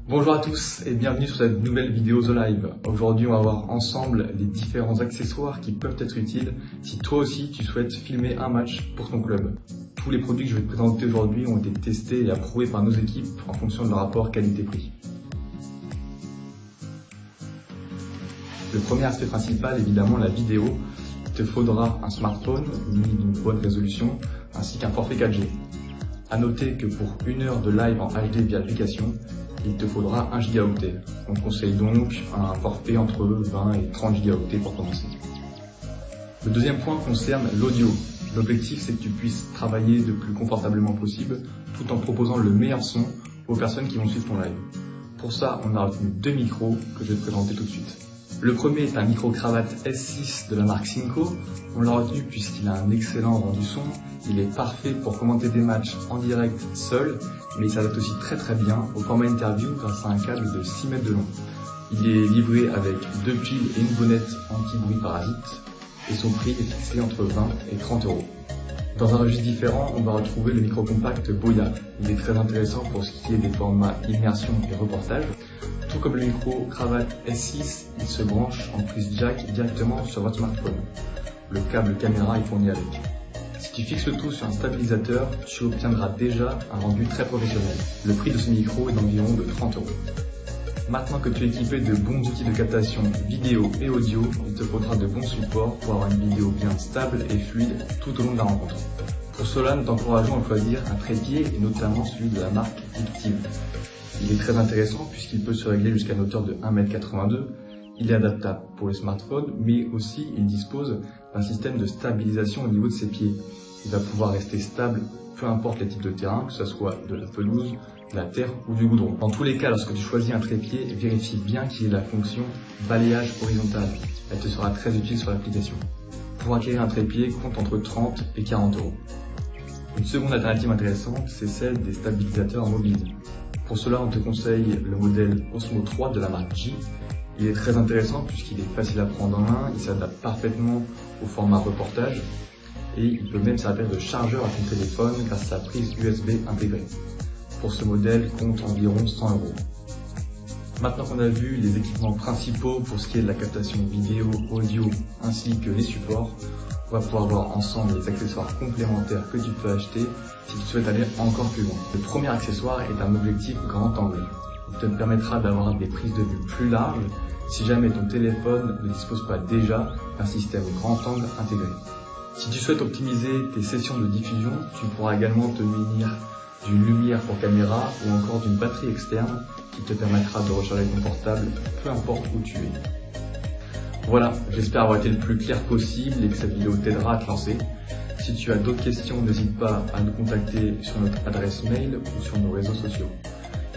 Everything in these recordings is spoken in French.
Bonjour à tous et bienvenue sur cette nouvelle vidéo The Live. Aujourd'hui, on va voir ensemble les différents accessoires qui peuvent être utiles si toi aussi tu souhaites filmer un match pour ton club. Tous les produits que je vais te présenter aujourd'hui ont été testés et approuvés par nos équipes en fonction de leur rapport qualité-prix. Le premier aspect principal, évidemment, la vidéo. Il te faudra un smartphone muni d'une bonne résolution ainsi qu'un forfait 4G. A noter que pour 1 heure de live en HD via l'application, il te faudra 1 Go. On te conseille donc un forfait entre 20 et 30 Go pour commencer. Le deuxième point concerne l'audio. L'objectif, c'est que tu puisses travailler le plus confortablement possible tout en proposant le meilleur son aux personnes qui vont suivre ton live. Pour ça, on a retenu 2 micros que je vais te présenter tout de suite. Le premier est un micro-cravate S6 de la marque Synco. On l'a retenu puisqu'il a un excellent rendu son. Il est parfait pour commenter des matchs en direct seul, mais il s'adapte aussi très bien au format interview grâce à un câble de 6 mètres de long. Il est livré avec 2 piles et une bonnette anti-bruit parasite, et son prix est fixé entre 20 et 30 euros. Dans un registre différent, on va retrouver le micro compact Boya. Il est très intéressant pour ce qui est des formats immersion et reportage. Tout comme le micro cravate S6, il se branche en prise jack directement sur votre smartphone. Le câble caméra est fourni avec. Si tu fixes le tout sur un stabilisateur, tu obtiendras déjà un rendu très professionnel. Le prix de ce micro est d'environ de 30 euros. Maintenant que tu es équipé de bons outils de captation vidéo et audio, il te faudra de bons supports pour avoir une vidéo bien stable et fluide tout au long de la rencontre. Pour cela, nous t'encourageons à choisir un trépied et notamment celui de la marque Victive. Il est très intéressant puisqu'il peut se régler jusqu'à une hauteur de 1,82 m. Il est adaptable pour les smartphones, mais aussi il dispose d'un système de stabilisation au niveau de ses pieds. Il va pouvoir rester stable peu importe les types de terrain, que ce soit de la pelouse, de la terre ou du goudron. Dans tous les cas, lorsque tu choisis un trépied, vérifie bien qu'il ait la fonction balayage horizontal. Elle te sera très utile sur l'application. Pour acquérir un trépied, compte entre 30 et 40 euros. Une seconde alternative intéressante, c'est celle des stabilisateurs mobiles. Pour cela, on te conseille le modèle Osmo 3 de la marque J. Il est très intéressant puisqu'il est facile à prendre en main, il s'adapte parfaitement au format reportage et il peut même servir de chargeur à ton téléphone grâce à sa prise USB intégrée. Pour ce modèle, compte environ 100 euros. Maintenant qu'on a vu les équipements principaux pour ce qui est de la captation vidéo, audio ainsi que les supports, on va pouvoir voir ensemble les accessoires complémentaires que tu peux acheter si tu souhaites aller encore plus loin. Le premier accessoire est un objectif grand angle. Il te permettra d'avoir des prises de vue plus larges si jamais ton téléphone ne dispose pas déjà d'un système grand angle intégré. Si tu souhaites optimiser tes sessions de diffusion, tu pourras également te munir d'une lumière pour caméra ou encore d'une batterie externe qui te permettra de recharger ton portable peu importe où tu es. Voilà, j'espère avoir été le plus clair possible et que cette vidéo t'aidera à te lancer. Si tu as d'autres questions, n'hésite pas à nous contacter sur notre adresse mail ou sur nos réseaux sociaux.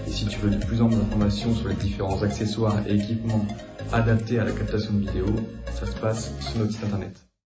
Et si tu veux de plus en plus d'informations sur les différents accessoires et équipements adaptés à la captation de vidéo, ça se passe sur notre site internet.